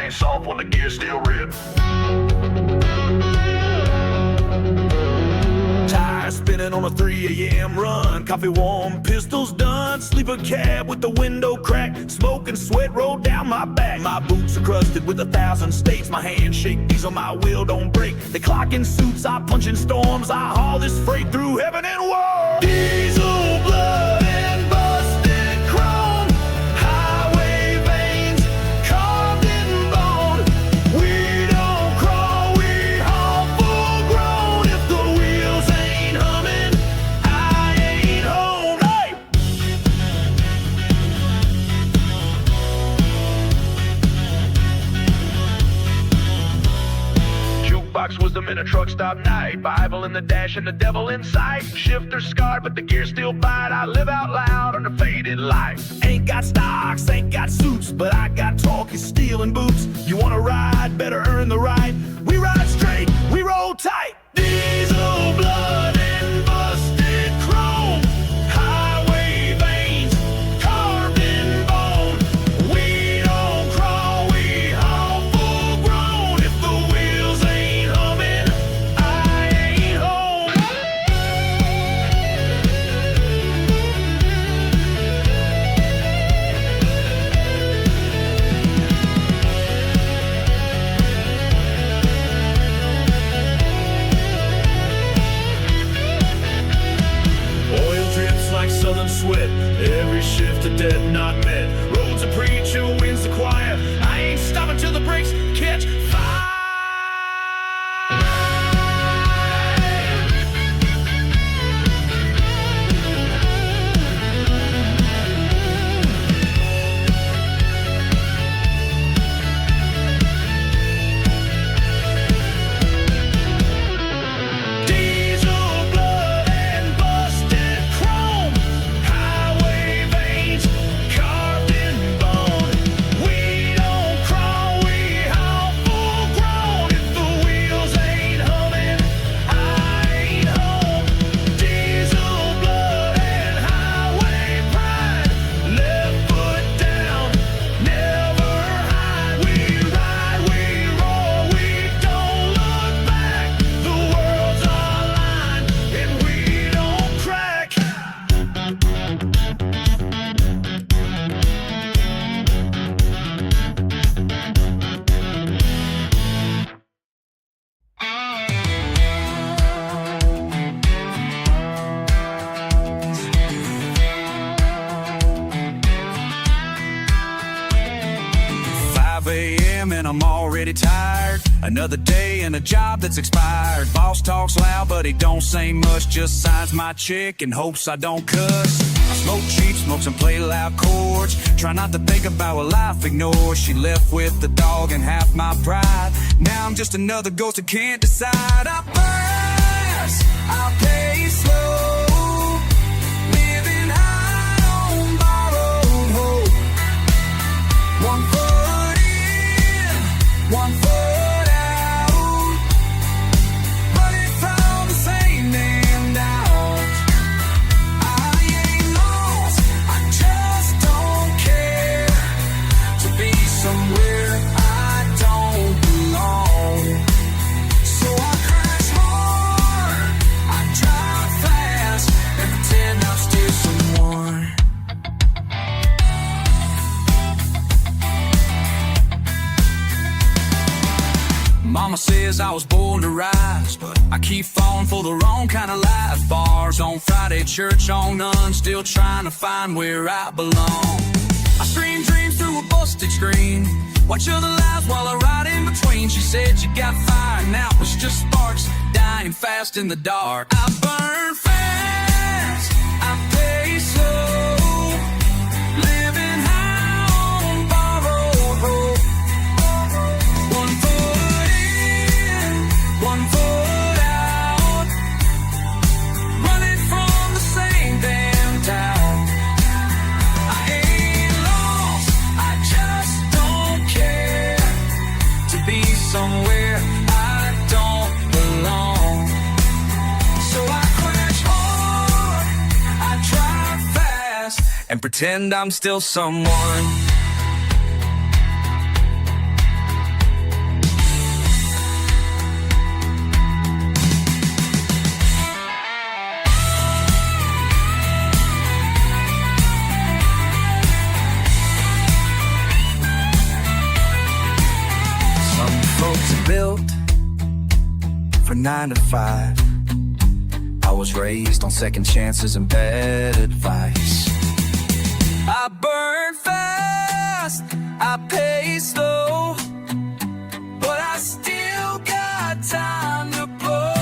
ain't soft when the gear's still ripped. Tires spinning on a 3 a.m. run, coffee warm, pistols done. Sleeper cab with the window cracked, smoke and sweat roll down my back. My boots are crusted with 1,000 stains, my hands shake, diesel my wheel don't break. They clock in suits, I punch in storms, I haul this freight through heaven and world. Diesel blood and busted chrome, highway veins carved in bone. We don't crawl, we haul full grown. If the wheels ain't humming, I ain't home. Hey! Jukebox wisdom in a truck stop night, Bible in the dash and the devil in sight. Shifter scarred but the gear still bite, I live out loud under faded light. Ain't got stocks, ain't got suits, but I got talk is steel and boots. You wanna ride, better earn the right. We ride straight, we roll tight. Diesel blood and busted chrome, highway veins carved in bone. We don't crawl, we haul full grown. If the wheels ain't humming, I ain't home. Oil drips like southern sweat, every shift a debt not met. Roads a preacher, winds a choir, I ain't stopping till the brakes catch fire. Diesel blood and busted chrome, highway veins carved in bone. We don't crawl, we haul full grown. If the wheels ain't humming, I ain't home. Diesel blood and highway pride, left foot down, never hide. We ride, we roll, we don't look back. The world's our line and we don't crack. A.m. and I'm already tired. Another day in a job that's expired. Boss talks loud but he don't say much, just signs my check and hopes I don't cuss. I smoke cheap smokes and play loud chords, try not to think about what life ignores. She left with the dog and half my pride. Now I'm just another ghost who can't decide. I pass, I pay slow, living high on borrowed hope. One foot in, one foot out, running from the same damn doubt. I ain't lost, I just don't care to be somewhere I don't belong. So I crash hard, I drive fast, and pretend I'm still someone. Mama says I was born to rise, but I keep falling for the wrong kind of life. Bars on Friday, church on none, still trying to find where I belong. I stream dreams through a busted screen, watch other lives while I ride in between. She said you got fire, now it's just sparks, dying fast in the dark. I burn fast, I pay slow, living high on borrowed hope. One foot in, one foot out, running from the same damn town. I ain't lost, I just don't care to be somewhere I don't belong. So I crash hard, I drive fast, and pretend I'm still someone. a 9 to 5. I was raised on second chances and bad advice. I burn fast, I pay slow, but I still got time to blow.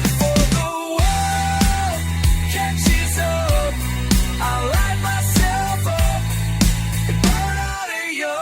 Before the world catches up, I light myself up and burn out of young.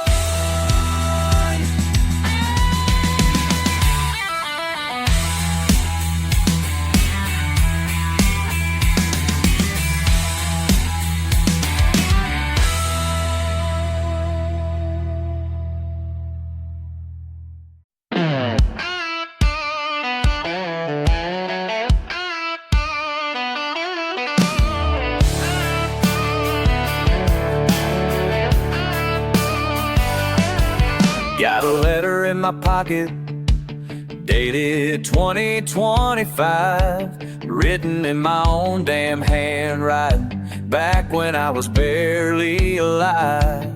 Got a letter in my pocket, dated 2025, written in my own damn handwriting, back when I was barely alive.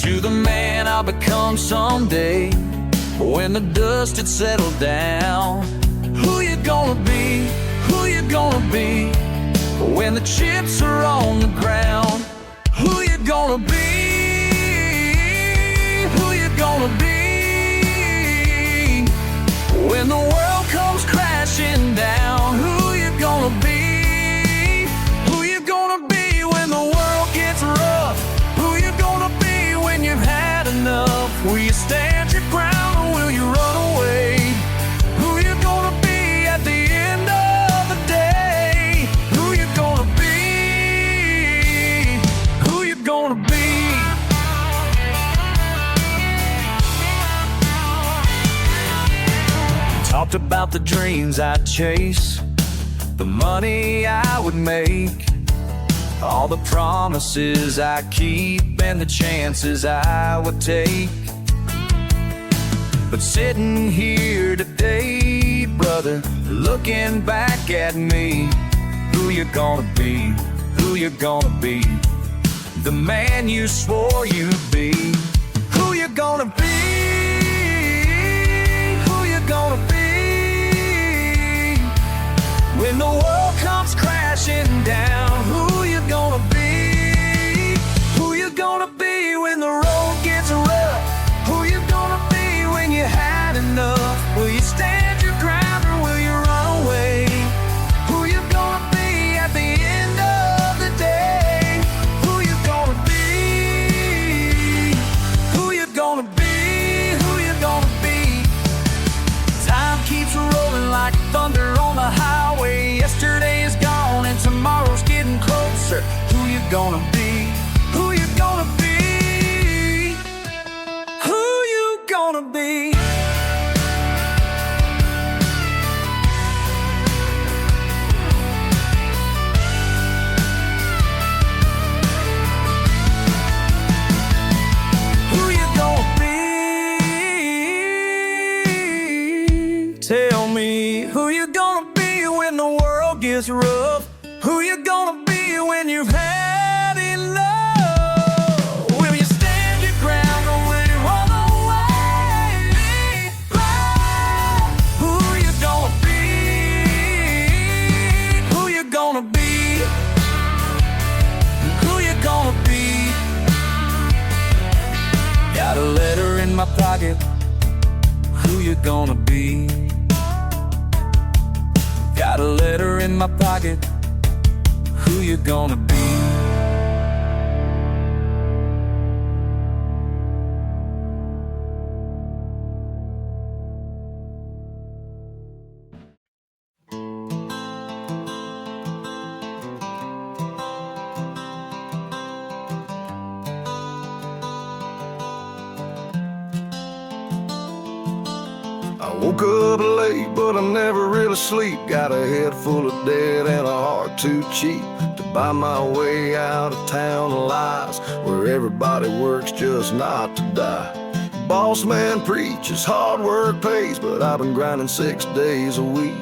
To the man I'll become someday, when the dust had settled down. Who you gonna be? Who you gonna be? When the chips are on the ground. Who you gonna be? Gonna be when the world comes crashing down. Who you gonna be? Who you gonna be when the world gets rough? Who you gonna be when you've had enough? Will you stand your ground or will you run away? Who you gonna be at the end of the day? Who you gonna be? Who you gonna be? Talked about the dreams I'd chase, the money I would make, all the promises I keep and the chances I would take. But sitting here today, brother, looking back at me, who you gonna be? Who you gonna be? The man you swore you'd be. Who you gonna be? Who you gonna be? When the world comes crashing down, who you gonna be? Who you gonna be when the road gets rough? Who you gonna be when you had enough? Will you stand your ground or will you run away? Who you gonna be at the end of the day? Who you gonna be? Who you gonna be? Who you gonna be? Time keeps rolling like thunder on the highway. Yesterday is gone and tomorrow's getting closer. Who you gonna be? Who you gonna be? Who you gonna be? Who you gonna be? Tell me, who you gonna be when the world gets rough? Who you gonna be when you've had enough? Will you stand your ground or will you run away? Who you gonna be? Who you gonna be? Who you gonna be? Got a letter in my pocket. Who you gonna be? Got a letter in my pocket. Who you gonna be? I woke up late, but I never really sleep. Got a head full of debt and a heart too cheap to buy my way out of town of lies, where everybody works just not to die. Boss man preaches hard work pays, but I've been grinding 6 days a week.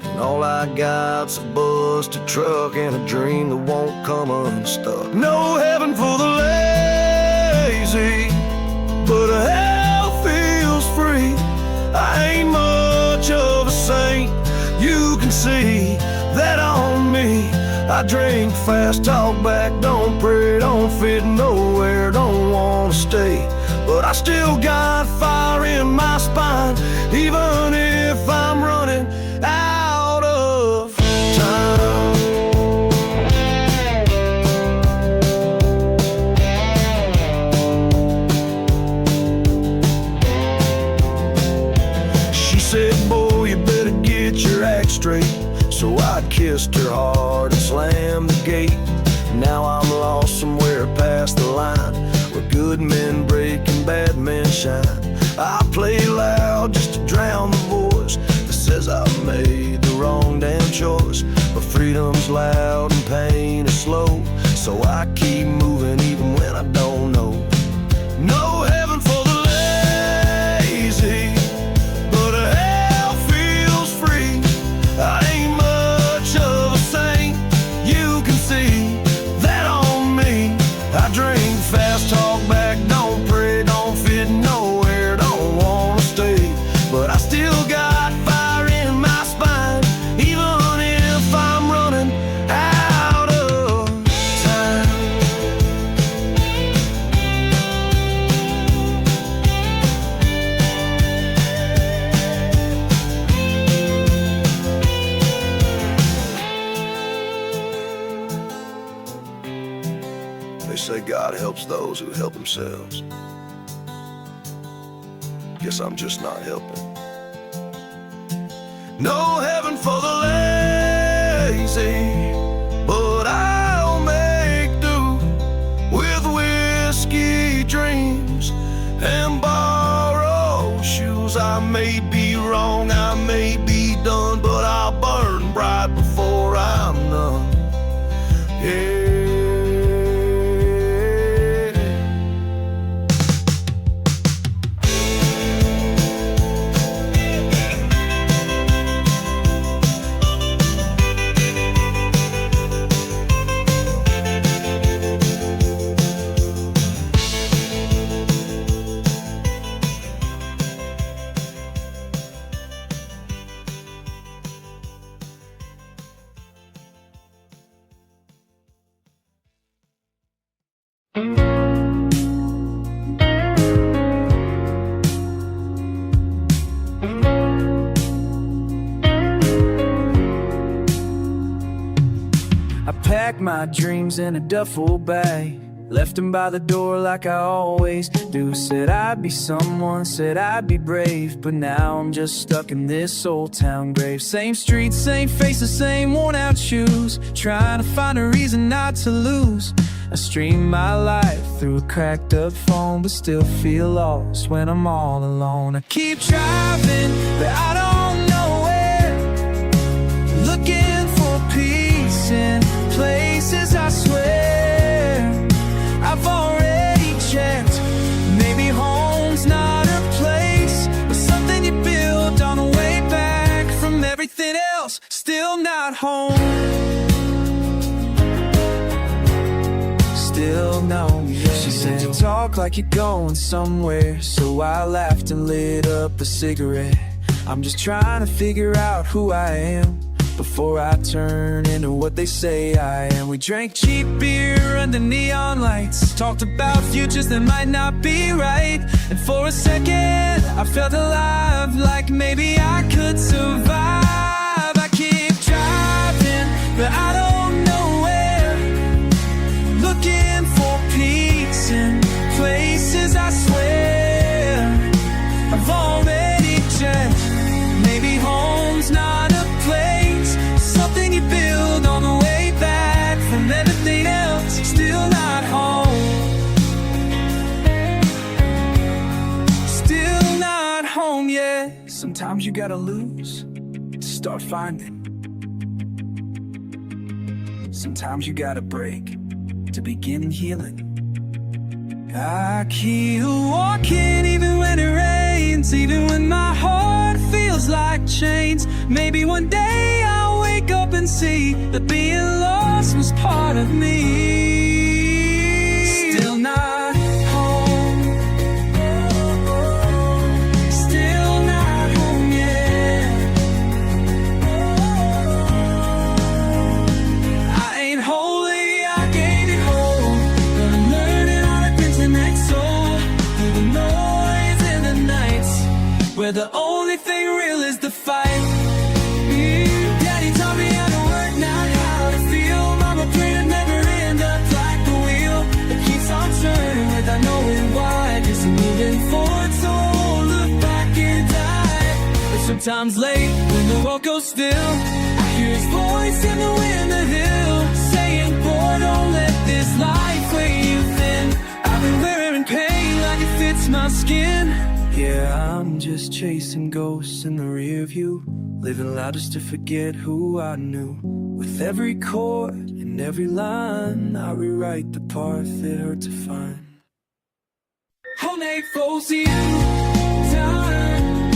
And all I got's a busted truck and a dream that won't come unstuck. No heaven for the lazy, but hell feels free. I ain't can see that on me. I drink fast, talk back, don't pray, don't fit nowhere, don't wanna stay. But I still got fire in my spine, even if I'm running out of time. She said, boy, you better get your act straight. So I kissed her hard and slammed the gate. Now I'm lost somewhere past the line, where good men break and bad men shine. I play loud just to drown the voice that says I've made the wrong damn choice. But freedom's loud and pain is slow, so I keep moving even when I don't know. No heaven for the lazy, but hell feels free. I ain't much of a saint, you can see that on me. I drink fast, talk back, don't pray, don't fit nowhere, don't wanna stay. But I still got fire in my spine, even if I'm running out of time. They say God helps those who help themselves. Guess I'm just not helping. No heaven for the lazy, but I'll make do with whiskey dreams and borrowed shoes. I may be wrong, I may be done, but I'll burn bright before I'm done. Yeah. I packed my dreams in a duffel bag, left them by the door like I always do. Said I'd be someone, said I'd be brave, but now I'm just stuck in this old town grave. Same streets, same faces, same worn out shoes, trying to find a reason not to lose. I stream my life through a cracked up phone, but still feel lost when I'm all alone. I keep driving, but I don't know where, looking for peace in places I swear I've already checked. Maybe home's not a place, but something you build on the way back from everything else, still not home. Still no, yeah. She said, you talk like you're going somewhere, so I laughed and lit up a cigarette. I'm just trying to figure out who I am before I turn into what they say I am. We drank cheap beer under neon lights, talked about futures that might not be right, and for a second I felt alive, like maybe I could survive. I keep driving, but I don't know where, looking for peace in places I swear I've already checked. Maybe home's not a place, something you build on the way back from everything else, still not home. Still not home yet. Sometimes you gotta lose to start finding. Sometimes you gotta break to begin healing. I keep walking even when it rains, even when my heart feels like chains. Maybe one day I'll wake up and see that being lost was part of me. Still not home. Still not home yet. so still. I hear his voice in the wind, the hill, saying, boy, don't let this life weigh you thin. I've been wearing pain like it fits my skin. Yeah, I'm just chasing ghosts in the rear view, living loud just to forget who I knew. With every chord and every line, I rewrite the part that hurt to find. Whole night falls to you, time,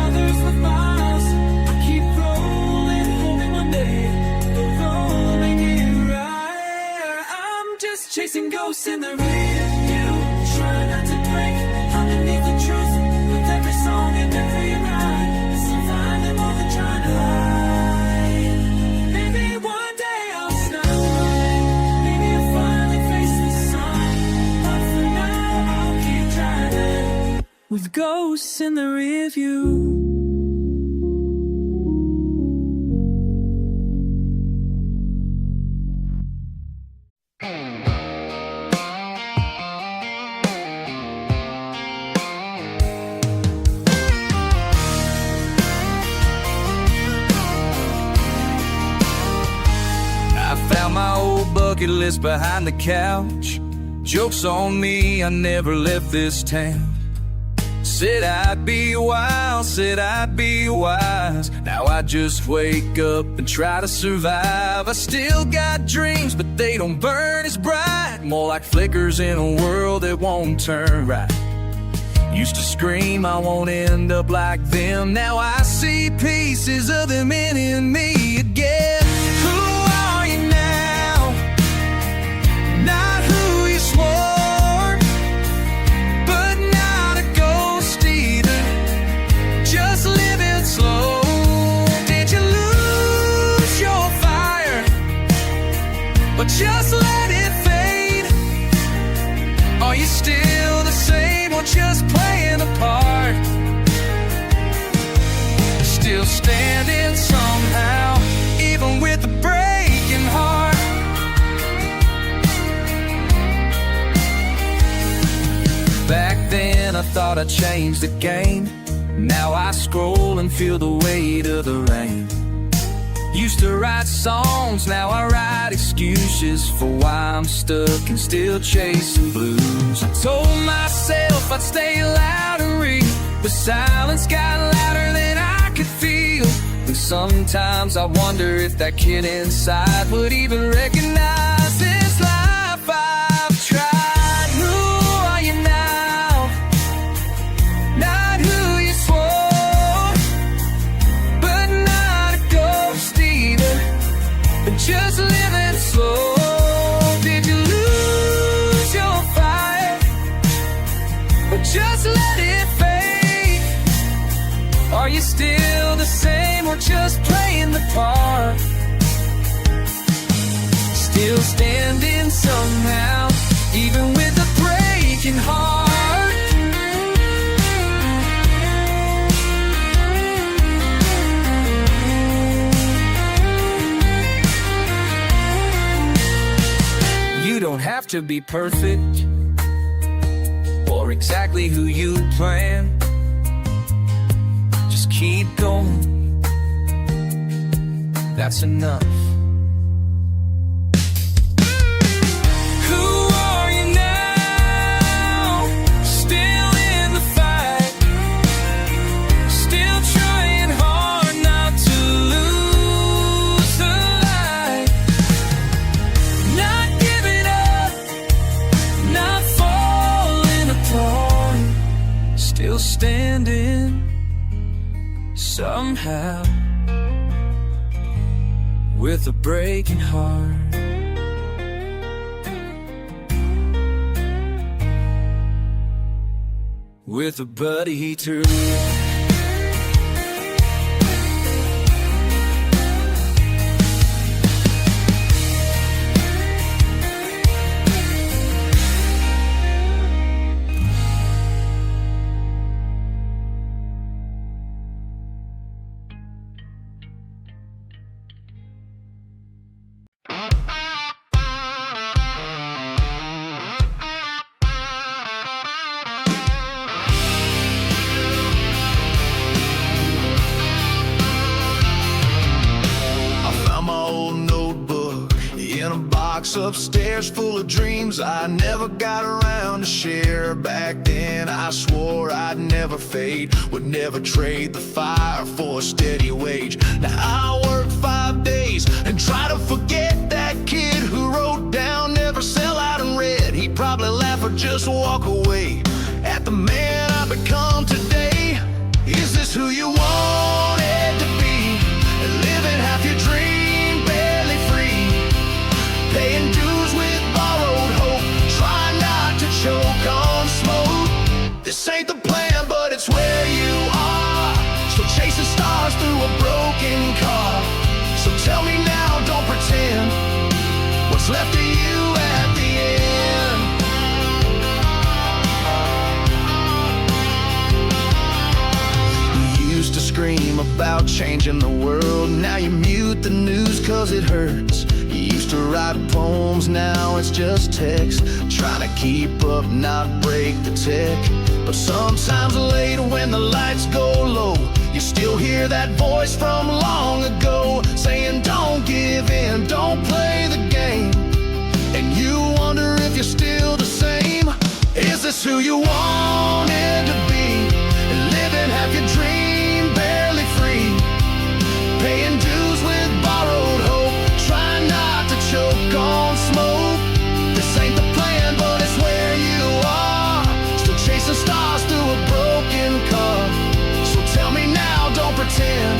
others with miles. I keep rolling, hoping one day the road may get right. I'm just chasing ghosts in the rear view, trying not to break underneath the truth. With every song and every rhyme, still find them more than trying to hide. Maybe one day I'll snap right, maybe I'll finally face the sun. But for now I'll keep driving with ghosts in the rear view. My old bucket list behind the couch. Joke's on me, I never left this town. Said I'd be wild, said I'd be wise. Now I just wake up and try to survive. I still got dreams, but they don't burn as bright. More like flickers in a world that won't turn right. Used to scream I won't end up like them. Now I see pieces of them in me again. But not a ghost either, just living slow. Did you lose your fire, but just let it fade? Are you still the same or just playing a part? Still standing somehow, even with a breaking heart. Back then I thought I changed the game. Now I scroll and feel the weight of the rain. Used to write songs, now I write excuses for why I'm stuck and still chasing blues. I told myself I'd stay loud and real, but silence got louder than I could feel. And sometimes I wonder if that kid inside would even recognize this life I've tried. Just living slow. Did you lose your fire, or just let it fade? Are you still the same or just playing the part? Still standing somehow, even with a breaking heart. You don't have to be perfect or exactly who you plan. Just keep going, that's enough. Who are you now? Still in the fight, still trying hard not to lose the light. Not giving up, not falling apart. Still standing somehow, with a breaking heart. With a buddy to house upstairs full of dreams I never got around to share. Back then I swore I'd never fade, would never trade the fire for a steady wage. Now I work 5 days and try to forget that kid who wrote down never sell out and read. He'd probably laugh or just walk away at the man I've become today. Is this who you wanted to be? Living half your dream, barely free, paying dues with borrowed hope, trying not to choke on smoke. This ain't the plan, but it's where you are, still chasing stars through a broken car. So tell me now, don't pretend, what's left of you at the end? You used to scream about changing the world, now you mute the news cause it hurts. You used to write poems, now it's just text, trying to keep up, not break the tech. But sometimes late when the lights go low, you still hear that voice from long ago, saying don't give in, don't play the game. And you wonder if you're still the same. Is this who you wanted to be? Living half your dream, barely free, paying dues with borrowed hope, trying not to choke on smoke. This ain't the plan, but it's where you are, still chasing stars through a broken car. So tell me now, don't pretend,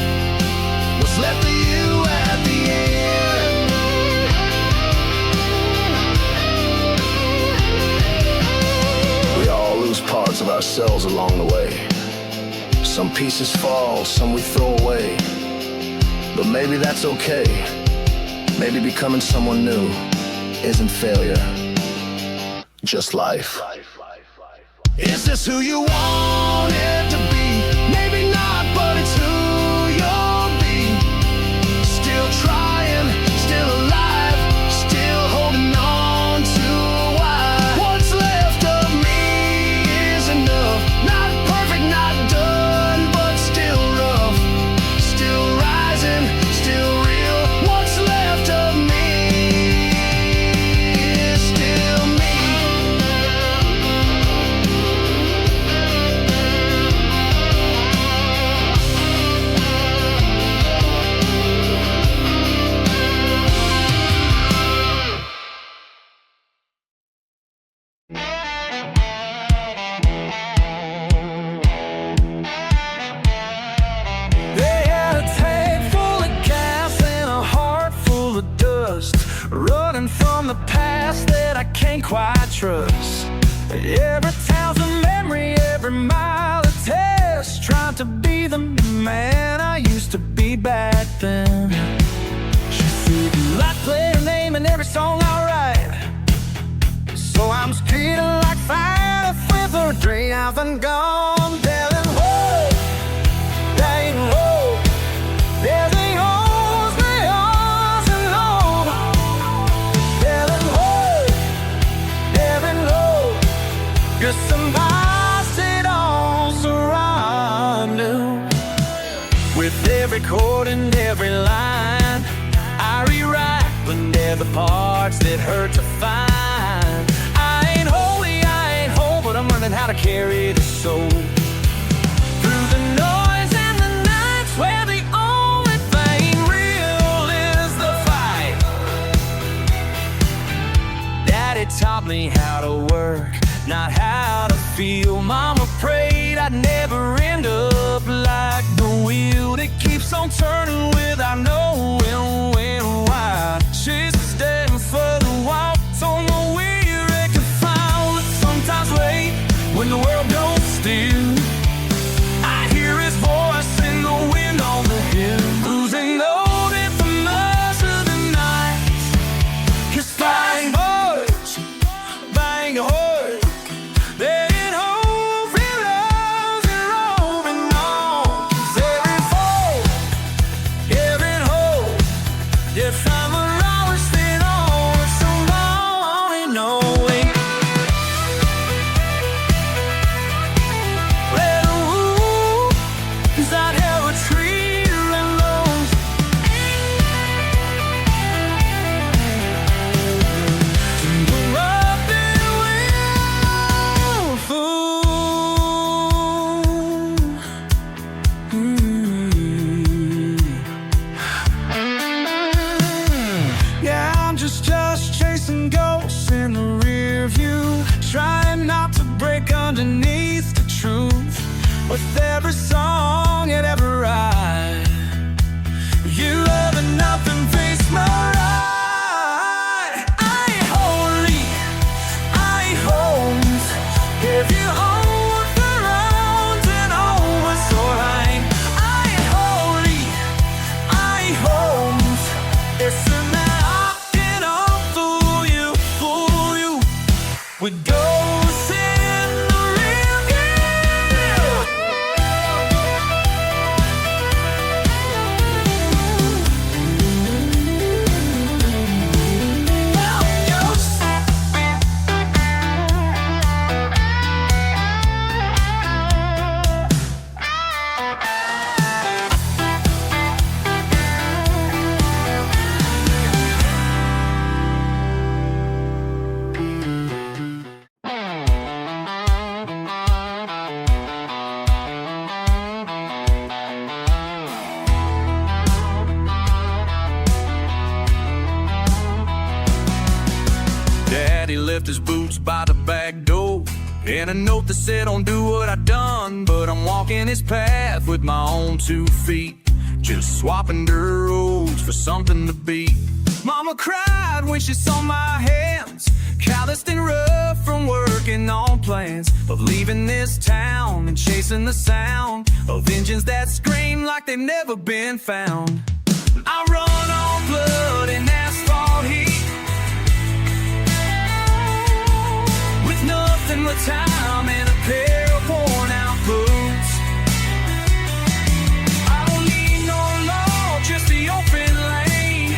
what's left of you at the end? We all lose parts of ourselves along the way. Some pieces fall, some we throw away. But maybe that's okay. Maybe becoming someone new isn't failure, just life. Is this who you wanted to be? Maybe not, but it's who you'll be. Still trying, still alive, still holding on to why. What's left of me is enough. Not perfect, not done, but still rough. Still rising, still real. What's left of me is still me. They had a tank full of gas and a heart full of dust, running from the past that I can't quite trust. Every town's a memory, every mile a test, trying to be the man I used to be back then. She said you like playing her name in every song I write, so I'm speeding like fire with her drain out and gone, telling whoa, dang whoa, there's a holes, they are so long, telling whoa, heaven low, cause somebody said all surrounded. With every chord and every line I rewrite, when they're the parts that hurt to find. I ain't holy, I ain't whole, but I'm learning how to carry the soul through the noise and the nights where the only thing real is the fight. Daddy taught me how to work, not how to feel. Mama prayed I'd never end up like the wheel that keeps on turning without knowing when or why. She's standing for the walk, told me we're reconciled. Sometimes wait when the world goes still, I hear his voice in the wind on the hill, losing no rhythm of the night. 'Cause bang hearts, bang hearts, they ain't hope in love and roving on. 'Cause every fall, every hope, you find the lowest thing on so long and knowing. Well, ooh, is that how a tree blows? trying not to break underneath the truth with every song it ever write. You love and nothing face my right. I ain't holy, I ain't homes. If you own the rounds and over, so I ain't holy, I ain't homes. It's in that I cannot fool you with ghosts in the real deal. Ghosts. Daddy left his boots by the back door, and a note that said, don't do what I done, but I'm walking his path with my own 2 feet, just swapping dirt roads for something to beat. Mama cried when she saw my hands, calloused and rough from working on plans of leaving this town and chasing the sound of engines that scream like they've never been found. I run on blood and asphalt heat, with nothing but time and a pair of worn out boots. I don't need no law, just the open lane.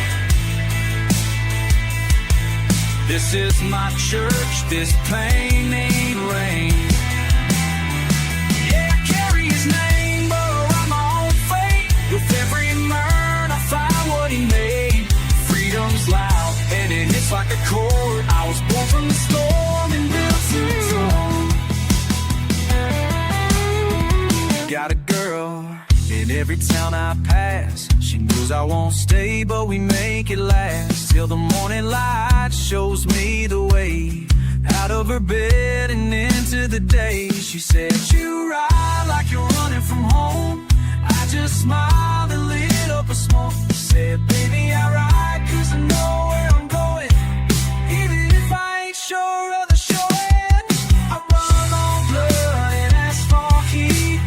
This is my church, this pain ain't rain. Yeah, I carry his name, but I write my own fate. With every murder I find what he made. Freedom's loud and it hits like a chord. I was born from the storm and built to throne. Got a girl in every town I pass. She knows I won't stay, but we make it last till the morning light shows me the way out of her bed and into the day. She said, you ride like you're running from home. I just smiled and lit up a smoke. She said, baby, I ride 'cause I know where I'm going, even if I ain't sure of the showing. I run on blood and asphalt heat,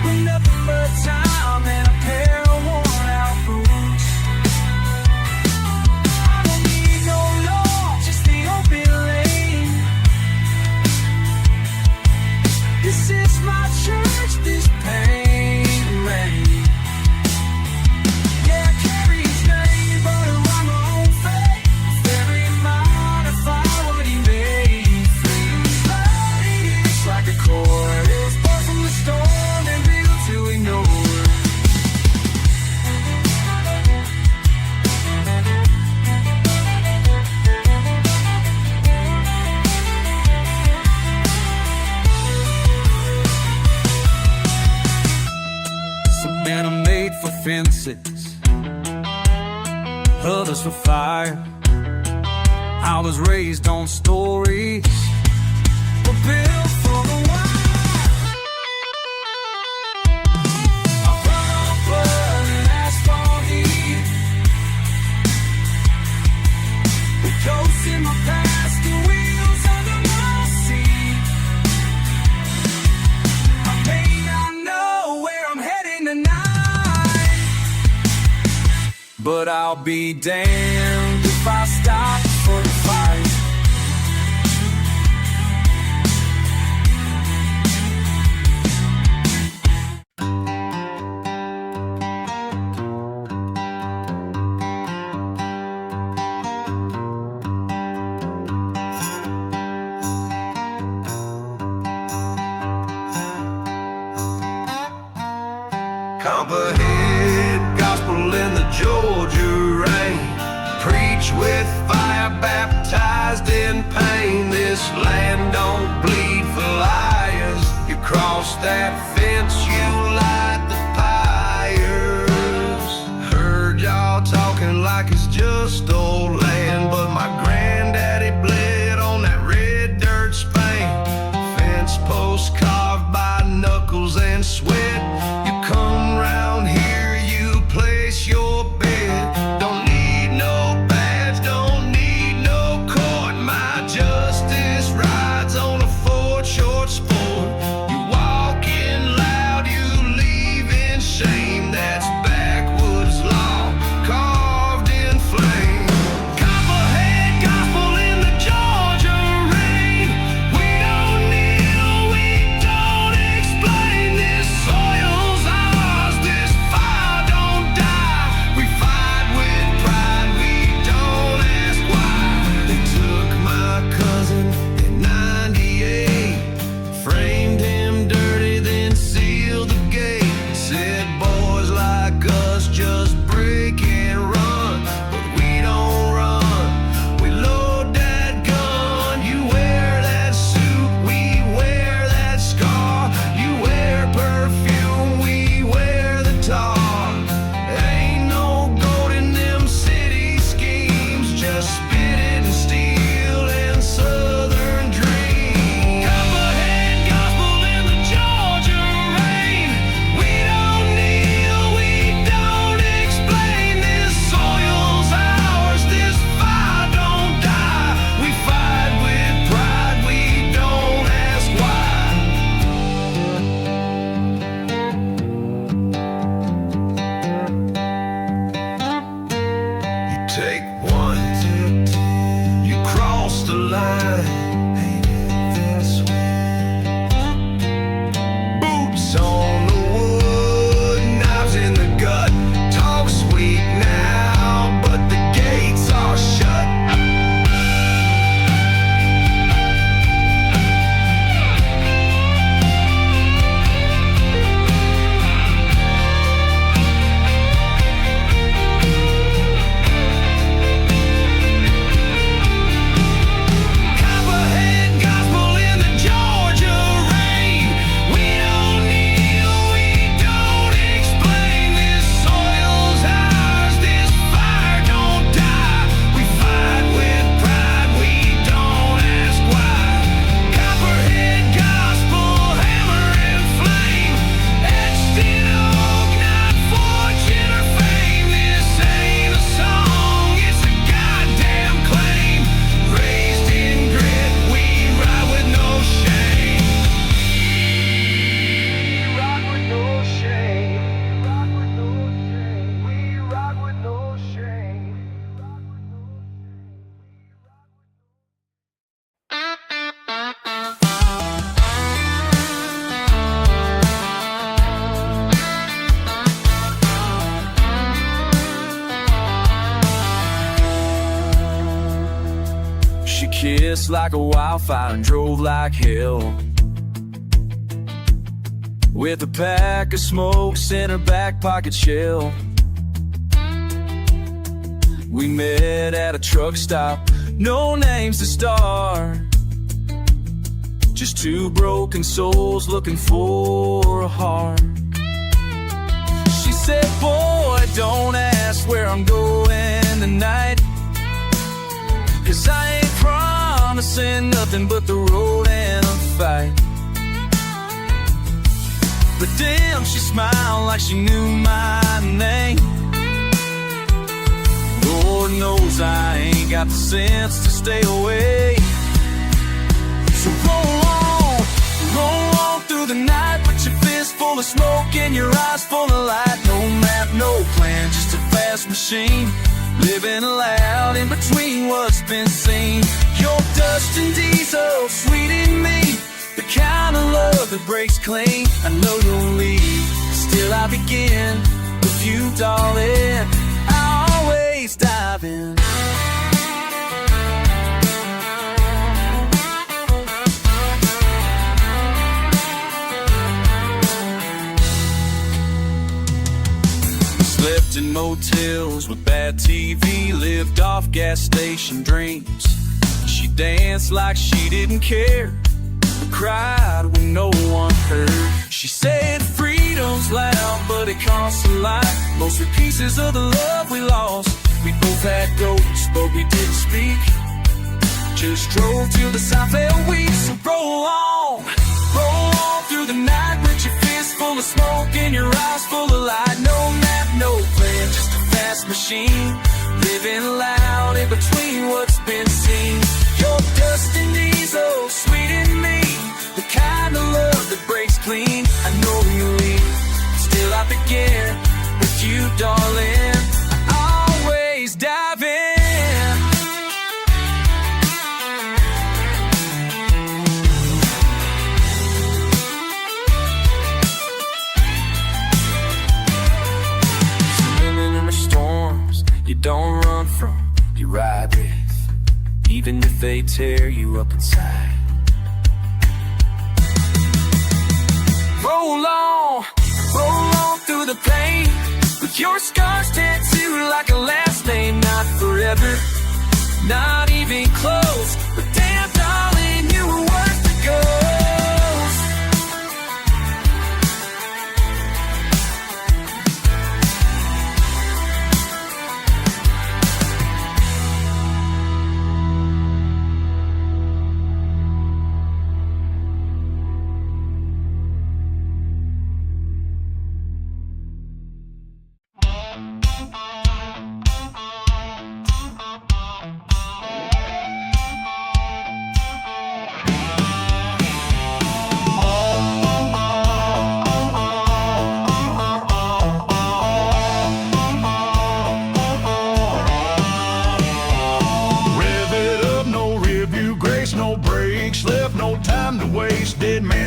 with nothing but time and a pair of worn out boots. I don't need no law, just the open lane. This is my church, this pain rain. Yeah, I carry his name, but I write my own fate. With every mind I find what he made. Freedom's loud, it hits like a chord. It was born from the storm and built to ignore. Some men are made for fences, others for fire. I was raised on stories, but built for the wire. I run on blood and asphalt heat, with ghosts in my past and wheels under my seat. I may not know where I'm heading tonight, but I'll be damned if I stop for the fight. Comprehend gospel in the Georgia rain. Preach with fire, baptized in pain. This land don't bleed for liars. You cross that fence, you light the pyres. Heard y'all talking like it's just old land, but my granddad kissed like a wildfire and drove like hell. With a pack of smokes in her back pocket shell. We met at a truck stop, no names to start. Just two broken souls looking for a heart. She said, boy, don't ask where I'm going tonight, 'cause I ain't promising nothing but the road and a fight. But damn, she smiled like she knew my name. Lord knows I ain't got the sense to stay away. So roll on through the night with your fist full of smoke and your eyes full of light. No map, no plan, just a fast machine, living loud in between what's been seen. Your dust and diesel, sweet in me, the kind of love that breaks clean. I know you'll leave, still I begin with you, darling. I always dive in. Slept in motels with bad TV, lived off gas station dreams. She danced like she didn't care, but cried when no one heard. She said freedom's loud, but it costs a lot, mostly pieces of the love we lost. We both had ghosts, but we didn't speak. Just drove till the sun fell weak. So roll on through the night with your fist full of smoke and your eyes full of light. No map, no plan, just a fast machine, living loud in between what's been seen. Your dust and diesel, sweet in me, the kind of love that breaks clean. I know you leave, still I begin with you, darling. I always dive in. You don't run from, you ride with, even if they tear you up inside. Roll on through the pain, with your scars tattooed like a last name. Not forever, not even close, but damn darling, you were worth the ghost.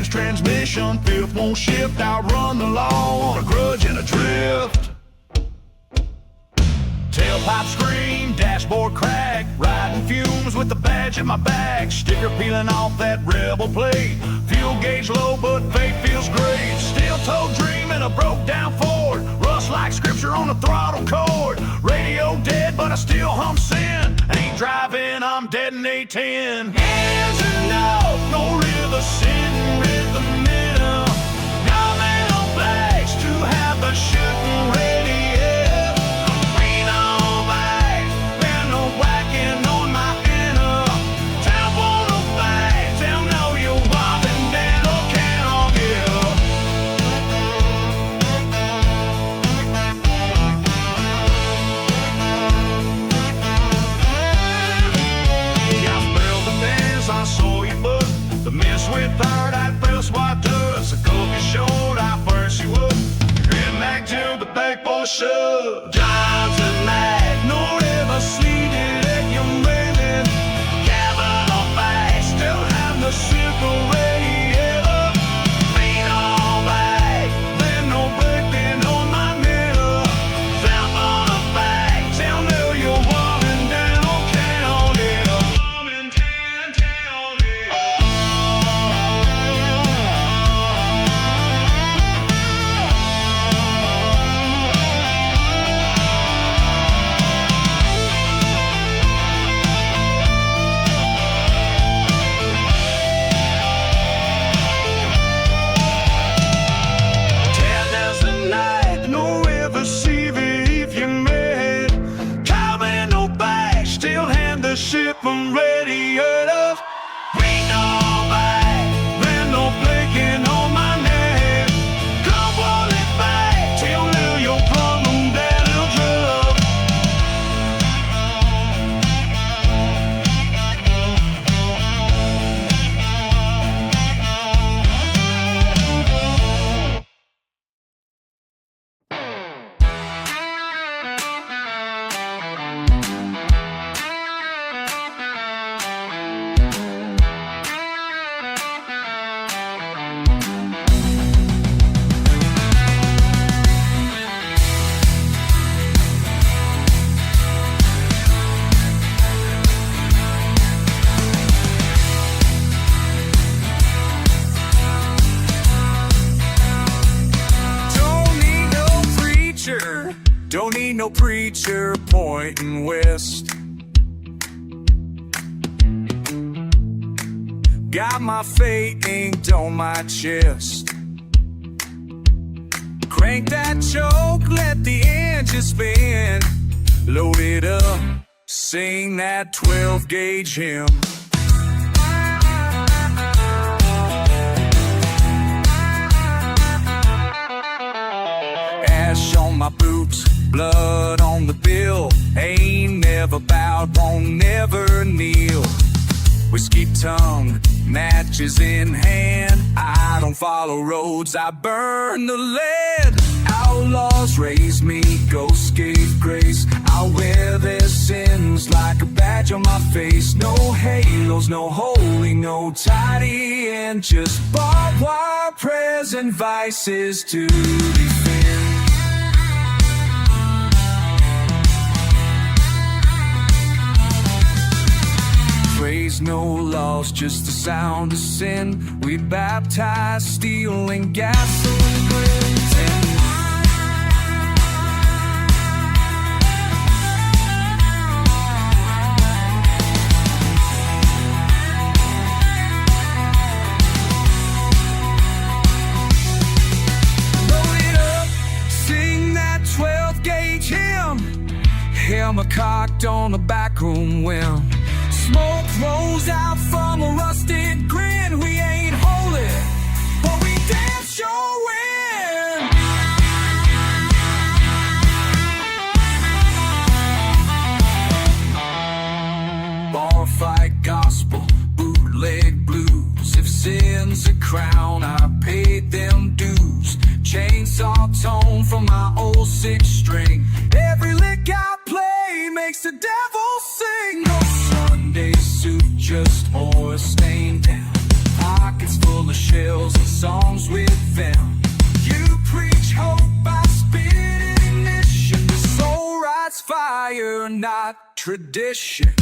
Transmission, fifth won't shift, outrun the law on a grudge and a drift. Tailpipe scream, dashboard crack, riding fumes with the badge in my back. Sticker peeling off that rebel plate, fuel gauge low but faith feels great. Steel toe dream in a broke down Ford, rust like scripture on the throttle cord. Radio dead but I still hum sin, ain't driving, I'm dead in A10. Hands and out, no river sitting with the middle. Now man on flags to have the shooting ready. Green on bags, man no whacking on my inner. Tap on the flags, they'll know you're wobbling down, or can all give. Yeah, I spelled the dance, I saw you, but the miss with third, I felt what does. The cookie showed how first you would. Grin back to the back for sure. John's a night, no river seated at your railing. Cabin on back, still have the circle ready. Lean on back, then no breaking on my middle. Tap on the back, tell me you're warming down, okay, on it. Don't need no preacher pointing west. Got my fate inked on my chest. Crank that choke, let the engine spin. Load it up, sing that 12-gauge hymn. Ash on my boots, blood on the bill. Ain't never bowed, won't never kneel. Whiskey tongue, matches in hand. I don't follow roads, I burn the lead. Outlaws raise me, ghosts gave grace. I'll wear their sins like a badge on my face. No halos, no holy, no tidy, and just barbed wire prayers and vices to defend. Praise no laws, just the sound of sin. We baptize steel and gasoline pretend. Load it up, sing that 12-gauge hymn. Hammer cocked on the backroom whim. Smoke rolls out from a rusted grin. We ain't holy, but we damn sure win. Bar fight gospel, bootleg blues. If sin's a crown, I paid them dues. Chainsaw tone from my old 6-string. Every lick I play makes the devil sing. No Sunday suit, just oil stained down. Pockets full of shells and songs with them. You preach hope, I spit ignition. The soul rides fire, not tradition.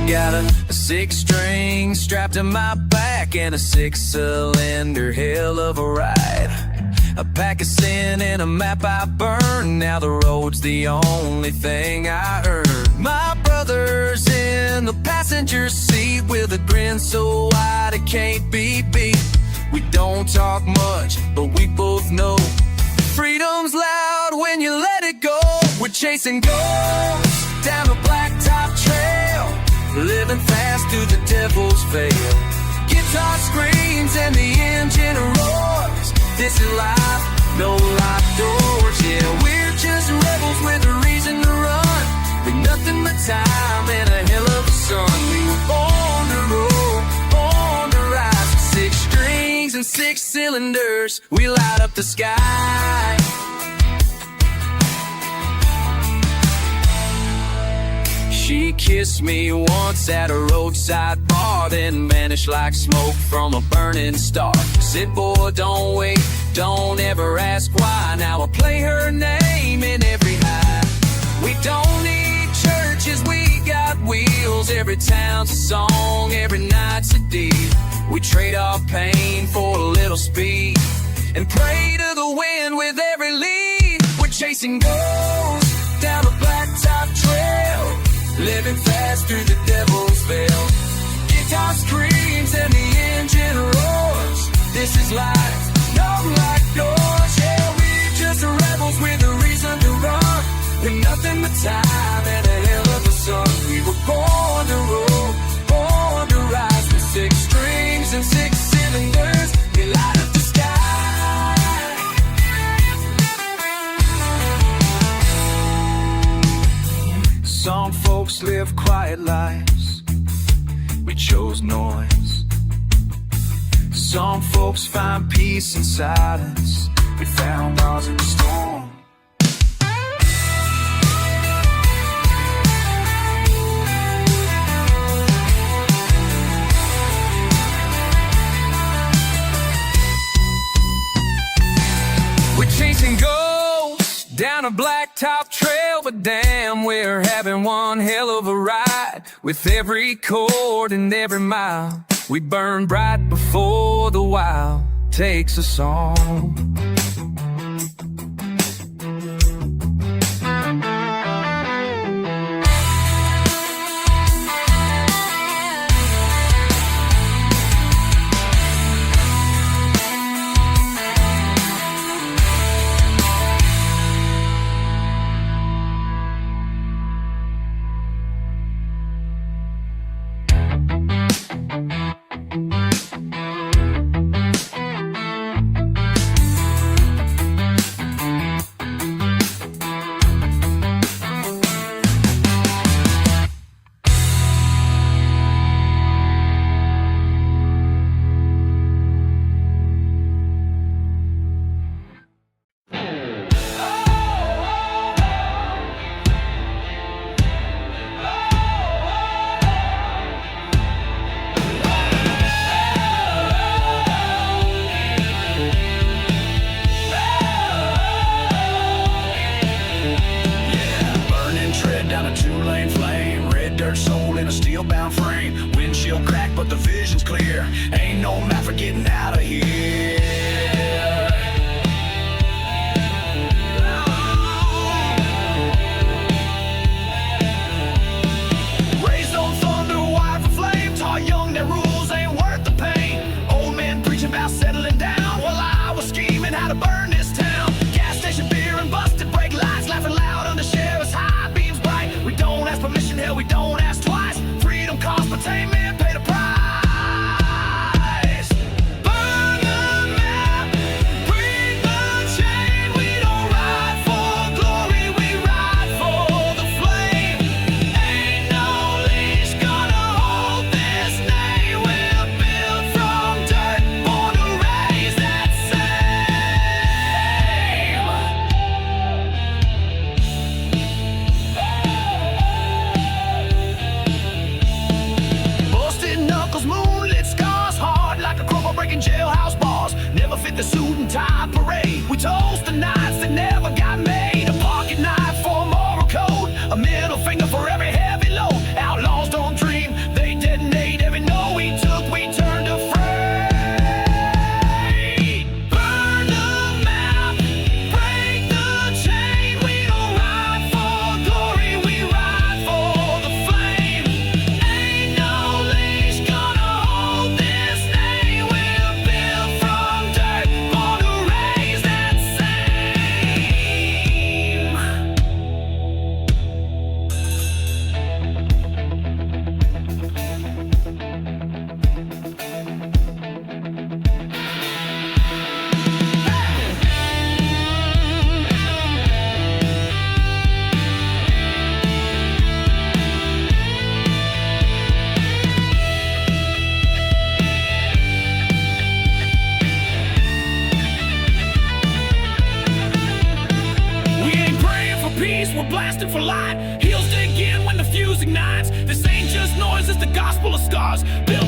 Got a 6-string strapped to my back and a 6-cylinder, hell of a ride. A pack of sin and a map I burn. Now the road's the only thing I earn. My brother's in the passenger seat with a grin so wide it can't be beat. We don't talk much, but we both know freedom's loud when you let it go. We're chasing ghosts down a blacktop trail, living fast through the devil's veil. Guitar screams and the engine roars. This is life, no locked doors. Yeah, we're just rebels with a reason to run, with nothing but time and a hell of a sun. We were born to roll, born to rise. 6 strings and 6 cylinders, we light up the sky. She kissed me once at a roadside bar, then vanished like smoke from a burning star. Said, boy, don't wait, don't ever ask why. Now I play her name in every high. We don't need churches, we got wheels. Every town's a song, every night's a deal. We trade off pain for a little speed and pray to the wind with every lead. We're chasing ghosts down a blacktop trail, living fast through the devil's veil. Guitar screams and the engine roars. This this life, not like yours. Yeah, we're just rebels with a reason to run, with nothing but time and a hell of a sun. We were born to rule, born to rise, with 6 strings and 6 cylinders. We light up the sky. Some folks live quiet lives, we chose noise. Some folks find peace in silence, we found ours in the storm. We're chasing ghosts down a blacktop trail, but damn, we're having one hell of a ride. With every chord and every mile, we burn bright before the wild takes us on. Steel-bound frame, windshield cracked, but the vision's clear. Ain't no map for getting out of here. Raised on thunder, wired for flame. Taught young that rules ain't worth the pain. Old men preaching about settling down, while I was scheming how to burn this town. Gas station beer and busted brake lights, laughing loud under sheriff's high beams bright. We don't ask permission, hell, we don't ask twice. Freedom costs, but men pay the price. Burn the map, break the chain. We don't ride for glory, we ride for the flame. Ain't no leash gonna hold this name. We're built from dirt, born to raise that busted knuckles, moonlit scars, hard like a crumble breaking jailhouse bars. Never fit the suit and tie parade. We toast the nights that never got made. A pocket knife for a moral code, a middle finger for every heavy load. Outlaws don't dream, they detonate. Every no we took, we turned afraid. Burn the map, break the chain. We don't ride for glory, we ride for the flame. Ain't no leash gonna hold this name. We're built from dirt, born to raise that same. We ain't praying for peace, we're blasting for light. Heels dig in when the fuse ignites. This ain't just noise, it's the gospel of scars. Built